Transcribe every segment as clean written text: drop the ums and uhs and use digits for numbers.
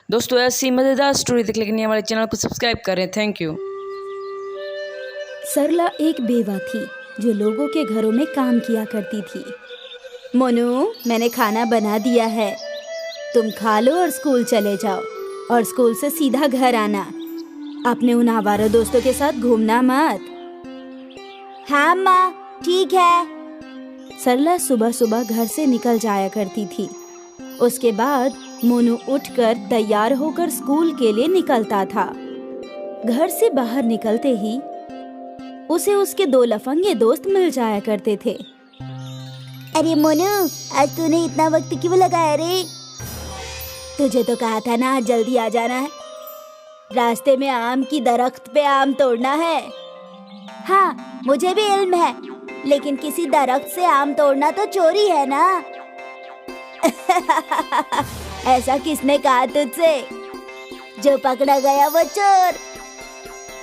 दोस्तों ऐसी मज़ेदार स्टोरी देखने के लिए हमारे चैनल को सब्सक्राइब करें। Thank you. सरला एक बेवा थी जो लोगों के घरों में काम किया करती थी। मोनू, मैंने खाना बना दिया है, तुम खा लो और स्कूल चले जाओ, और स्कूल से सीधा घर आना। अपने उन आवारा दोस्तों के साथ घूमना मत। हाँ माँ, ठीक है। सरला सुबह सुबह घर से निकल जाया करती थी। उसके बाद मोनू उठकर तैयार होकर स्कूल के लिए निकलता था। घर से बाहर निकलते ही उसे उसके दो लफंगे दोस्त मिल जाया करते थे। अरे मोनू, आज तूने इतना वक्त क्यों लगाया रे? तुझे तो कहा था ना आज जल्दी आ जाना है। रास्ते में आम की दरख्त पे आम तोड़ना है। हाँ, मुझे भी इल्म है, लेकिन किसी दरख्त से आम तोड़ना तो चोरी है ना। ऐसा किसने कहा तुझसे? जो पकड़ा गया वो चोर।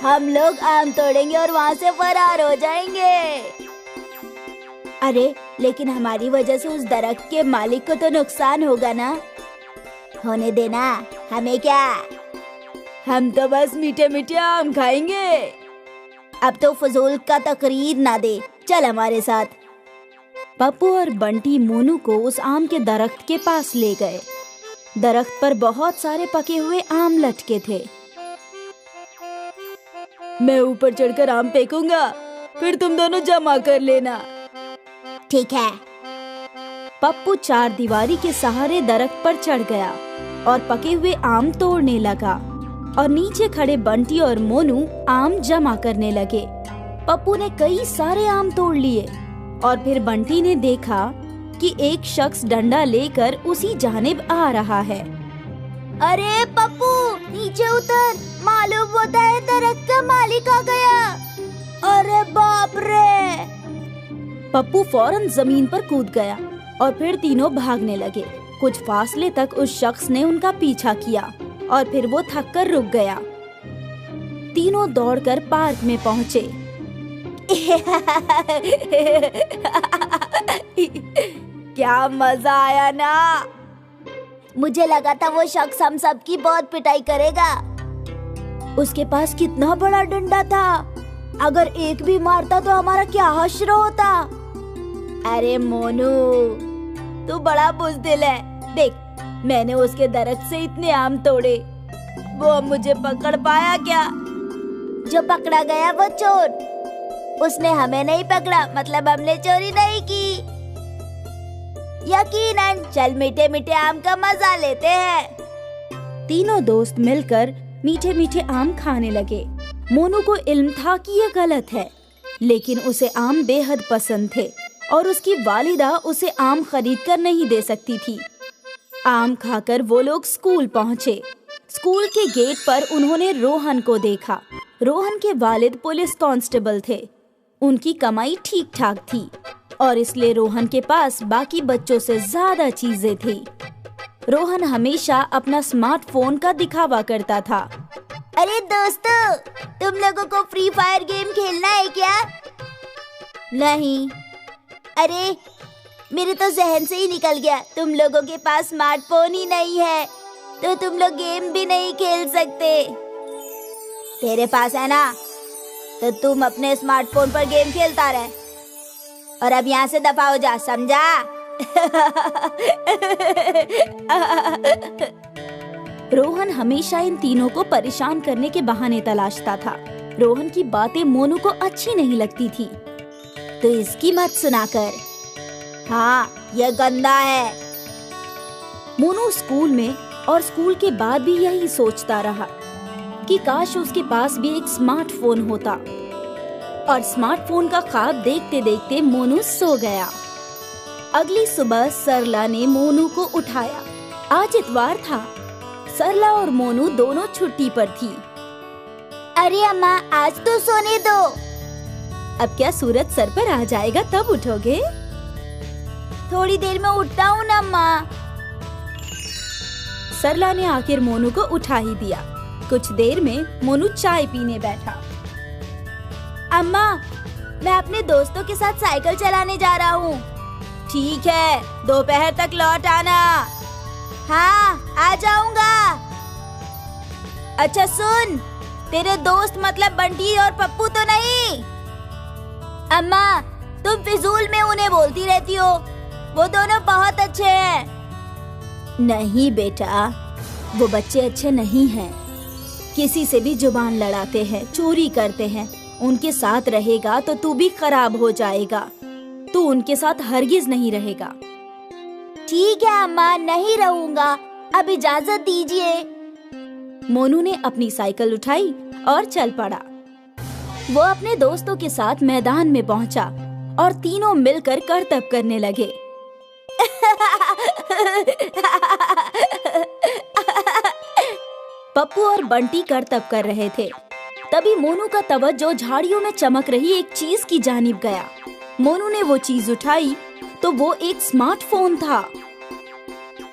हम लोग आम तोड़ेंगे और वहाँ से फरार हो जाएंगे। अरे, लेकिन हमारी वजह से उस दरख्त के मालिक को तो नुकसान होगा ना। होने देना, हमें क्या, हम तो बस मीठे मीठे आम खाएंगे। अब तो फजूल का तकरीर ना दे, चल हमारे साथ। पप्पू और बंटी मोनू को उस आम के दरख्त के पास ले गए। दरख्त पर बहुत सारे पके हुए आम लटके थे। मैं ऊपर चढ़कर आम फेंकूंगा, फिर तुम दोनों जमा कर लेना। ठीक है। पप्पू चार दीवारी के सहारे दरख्त पर चढ़ गया और पके हुए आम तोड़ने लगा, और नीचे खड़े बंटी और मोनू आम जमा करने लगे। पप्पू ने कई सारे आम तोड़ लिए, और फिर बंटी ने देखा कि एक शख्स डंडा लेकर उसी जानिब आ रहा है। अरे पप्पू, नीचे उतर, मालूम होता है दरख्त का मालिक आ गया। अरे बाप रे! पप्पू फौरन जमीन पर कूद गया और फिर तीनों भागने लगे। कुछ फासले तक उस शख्स ने उनका पीछा किया और फिर वो थक कर रुक गया। तीनों दौड़कर पार्क में पहुँचे। क्या मजा आया ना। मुझे लगा था वो शख्स हम सबकी बहुत पिटाई करेगा। उसके पास कितना बड़ा डंडा था, अगर एक भी मारता तो हमारा क्या हश्र होता। अरे मोनू, तू बड़ा बुज़दिल है। देख, मैंने उसके दरख्त से इतने आम तोड़े, वो मुझे पकड़ पाया क्या? जो पकड़ा गया वो चोर। उसने हमें नहीं पकड़ा, मतलब हमने चोरी नहीं की। यकीनन, चल मीठे मीठे आम का मजा लेते हैं। तीनों दोस्त मिलकर मीठे मीठे आम खाने लगे। मोनू को इल्म था कि ये गलत है, लेकिन उसे आम बेहद पसंद थे और उसकी वालिदा उसे आम खरीद कर नहीं दे सकती थी। आम खाकर वो लोग स्कूल पहुँचे। स्कूल के गेट पर उन्होंने रोहन को देखा। रोहन के वालिद पुलिस कांस्टेबल थे। उनकी कमाई ठीक ठाक थी और इसलिए रोहन के पास बाकी बच्चों से ज्यादा चीजें थी। रोहन हमेशा अपना स्मार्टफोन का दिखावा करता था। अरे दोस्तों, तुम लोगों को फ्री फायर गेम खेलना है क्या? नहीं। अरे, मेरे तो जहन से ही निकल गया, तुम लोगों के पास स्मार्टफोन ही नहीं है, तो तुम लोग गेम भी नहीं खेल सकते। तेरे पास है ना, तो तुम अपने स्मार्टफोन पर गेम खेलता रहे, और अब यहाँ से दफा हो जा, समझा? रोहन हमेशा इन तीनों को परेशान करने के बहाने तलाशता था। रोहन की बातें मोनू को अच्छी नहीं लगती थी, तो इसकी मत सुना कर। हाँ, यह गंदा है। मोनू स्कूल में और स्कूल के बाद भी यही सोचता रहा कि काश उसके पास भी एक स्मार्टफोन होता। और स्मार्टफोन का ख्वाब देखते देखते मोनू सो गया। अगली सुबह सरला ने मोनू को उठाया। आज इतवार था। सरला और मोनू दोनों छुट्टी पर थी। अरे अम्मा, आज तो सोने दो। अब क्या सूरज सर पर आ जाएगा तब उठोगे? थोड़ी देर में उठता हूँ ना अम्मा। सरला ने आखिर मोनू को उठा ही दिया। कुछ देर में मोनू चाय पीने बैठा। अम्मा, मैं अपने दोस्तों के साथ साइकिल चलाने जा रहा हूँ। ठीक है, दोपहर तक लौट आना। हाँ, आ जाऊंगा। अच्छा सुन, तेरे दोस्त मतलब बंटी और पप्पू तो नहीं? अम्मा, तुम फिजूल में उन्हें बोलती रहती हो, वो दोनों बहुत अच्छे हैं। नहीं बेटा, वो बच्चे अच्छे नहीं हैं। किसी से भी जुबान लड़ाते हैं, चोरी करते हैं। उनके साथ रहेगा तो तू भी खराब हो जाएगा। तू उनके साथ हरगिज नहीं रहेगा। ठीक है अम्मा, नहीं रहूंगा। अब इजाजत दीजिए। मोनू ने अपनी साइकिल उठाई और चल पड़ा। वो अपने दोस्तों के साथ मैदान में पहुंचा और तीनों मिलकर करतब करने लगे। पप्पू और बंटी करतब कर रहे थे। तभी मोनू का तवज्जो झाड़ियों में चमक रही एक चीज की जानिब गया। मोनू ने वो चीज उठाई तो वो एक स्मार्टफोन था।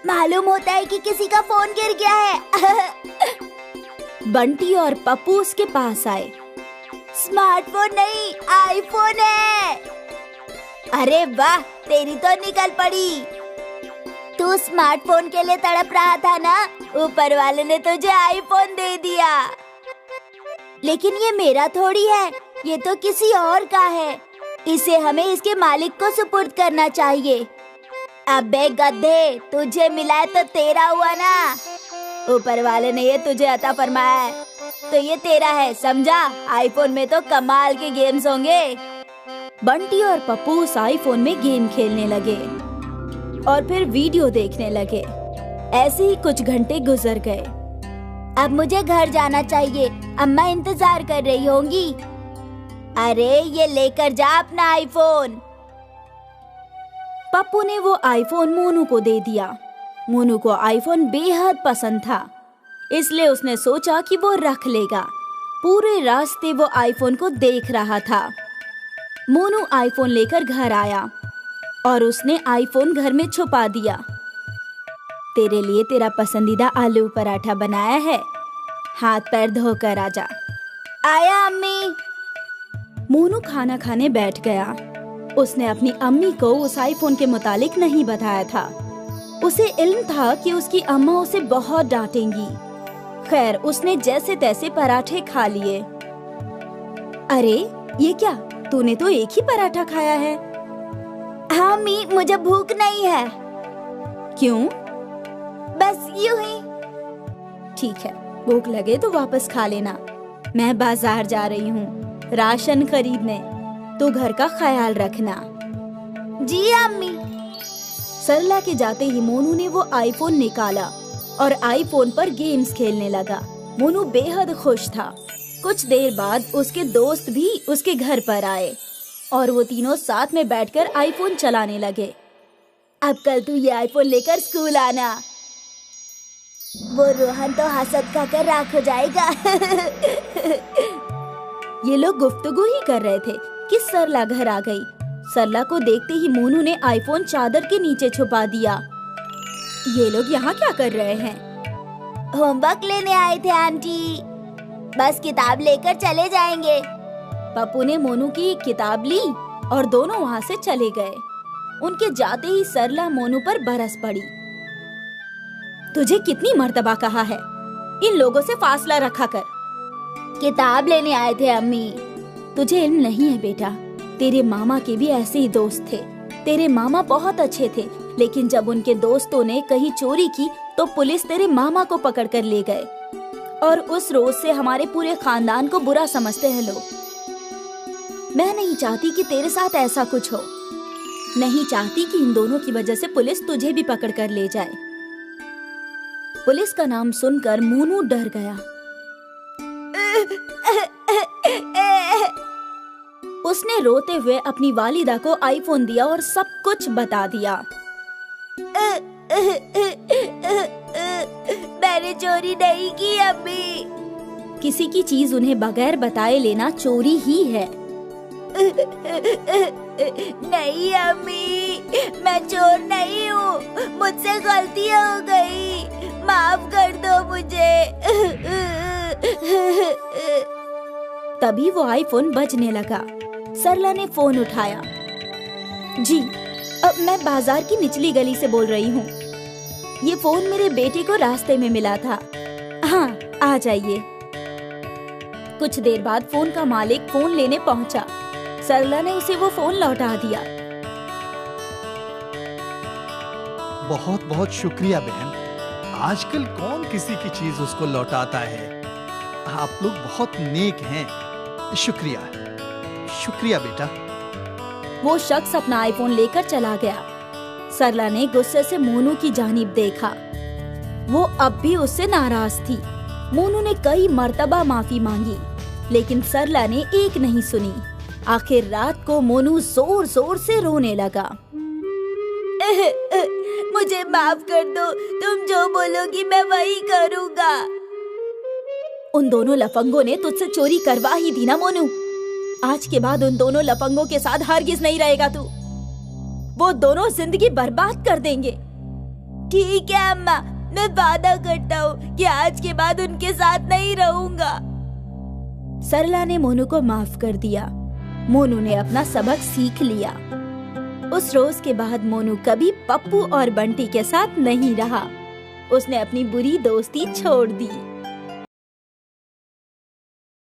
मालूम होता है कि किसी का फोन गिर गया है। बंटी और पप्पू उसके पास आए। स्मार्टफोन नहीं, आईफोन है। अरे वाह, तेरी तो निकल पड़ी। तू स्मार्टफोन के लिए तड़प रहा था ना, ऊपर वाले ने तुझे आईफोन दे दिया। लेकिन ये मेरा थोड़ी है, ये तो किसी और का है। इसे हमें इसके मालिक को सुपुर्द करना चाहिए। अबे गधे, तुझे मिला है तो तेरा हुआ ना। ऊपर वाले ने ये तुझे अता फरमाया है तो ये तेरा है, समझा? आईफोन में तो कमाल के गेम्स होंगे। बंटी और पप्पू उस आईफोन में गेम खेलने लगे और फिर वीडियो देखने लगे। ऐसे ही कुछ घंटे गुजर गए। अब मुझे घर जाना चाहिए, अम्मा इंतजार कर रही होंगी। अरे ये लेकर जा अपना आईफोन। पप्पू ने वो आईफोन मोनू को दे दिया। मोनू को आईफोन बेहद पसंद था, इसलिए उसने सोचा कि वो रख लेगा। पूरे रास्ते वो आईफोन को देख रहा था। मोनू आईफोन लेकर घर आया और उसने आईफोन घर में छुपा दिया। तेरे लिए तेरा पसंदीदा आलू पराठा बनाया है, हाथ पैर धोकर आजा। आया अम्मी। मोनू खाना खाने बैठ गया। उसने अपनी अम्मी को उस आईफोन के मुतालिक नहीं बताया था। उसे इल्म था कि उसकी अम्मा उसे बहुत डांटेंगी। खैर, उसने जैसे तैसे पराठे खा लिए। अरे ये क्या, तूने तो एक ही पराठा खाया है। हाँ अम्मी, मुझे भूख नहीं है। क्यों? बस यूं ही। ठीक है, भूख लगे तो वापस खा लेना। मैं बाजार जा रही हूँ राशन खरीदने, तो घर का ख्याल रखना। जी अम्मी। सरला के जाते ही मोनू ने वो आईफोन निकाला और आईफोन पर गेम्स खेलने लगा। मोनू बेहद खुश था। कुछ देर बाद उसके दोस्त भी उसके घर पर आए और वो तीनों साथ में बैठकर आईफोन चलाने लगे। अब कल तू ये आईफोन लेकर स्कूल आना। वो रोहन तो हसद खाकर राख हो जाएगा। ये लोग गुफ्तगू ही कर रहे थे कि सरला घर आ गई। सरला को देखते ही मोनू ने आईफोन चादर के नीचे छुपा दिया। ये लोग यहाँ क्या कर रहे हैं? होमवर्क लेने आए थे आंटी, बस किताब लेकर चले जाएंगे। पप्पू ने मोनू की किताब ली और दोनों वहाँ से चले गए। उनके जाते ही सरला मोनू पर बरस पड़ी। तुझे कितनी मर्तबा कहा है, इन लोगों से फासला रखा कर। किताब लेने आए थे अम्मी। तुझे इल्म नहीं है बेटा, तेरे मामा के भी ऐसे ही दोस्त थे। तेरे मामा बहुत अच्छे थे, लेकिन जब उनके दोस्तों ने कहीं चोरी की तो पुलिस तेरे मामा को पकड़ कर ले गए और उस रोज से हमारे पूरे खानदान को बुरा समझते हैं लोग। मैं नहीं चाहती कि तेरे साथ ऐसा कुछ हो। नहीं चाहती कि इन दोनों की वजह से पुलिस तुझे भी पकड़ कर ले जाए। पुलिस का नाम सुनकर मोनू डर गया। उसने रोते हुए अपनी वालिदा को आईफोन दिया और सब कुछ बता दिया। मैंने चोरी नहीं की अम्मी। किसी की चीज उन्हें बगैर बताए लेना चोरी ही है। नहीं अम्मी, मैं चोर नहीं हूँ, मुझसे गलती हो गई, माफ कर दो मुझे। तभी वो आईफोन बजने लगा। सरला ने फोन उठाया। जी, अब मैं बाजार की निचली गली से बोल रही हूँ। ये फोन मेरे बेटे को रास्ते में मिला था। हाँ, आ जाइए। कुछ देर बाद फोन का मालिक फोन लेने पहुंचा। सरला ने उसे वो फोन लौटा दिया। बहुत बहुत शुक्रिया बहन। आजकल कौन किसी की चीज उसको लौटाता है। आप लोग बहुत नेक हैं। शुक्रिया, शुक्रिया बेटा। वो शख्स अपना आईफोन लेकर चला गया। सरला ने गुस्से से मोनू की जानिब देखा। वो अब भी उससे नाराज थी। मोनू ने कई मर्तबा माफी मांगी, लेकिन सरला ने एक नहीं सुनी। आखिर रात को मोनू जोर जोर से रोने लगा। मुझे माफ कर दो, तुम जो बोलोगी मैं वही करूँगा। उन दोनों लफंगों ने तुझसे चोरी करवा ही दी ना मोनू। आज के बाद उन दोनों लफंगों के साथ हरगिज नहीं रहेगा तू। वो दोनों जिंदगी बर्बाद कर देंगे। ठीक है अम्मा, मैं वादा करता हूँ कि आज के बाद उनके साथ नहीं रहूंगा। सरला ने मोनू को माफ कर दिया। मोनू ने अपना सबक सीख लिया। उस रोज के बाद मोनू कभी पप्पू और बंटी के साथ नहीं रहा। उसने अपनी बुरी दोस्ती छोड़ दी।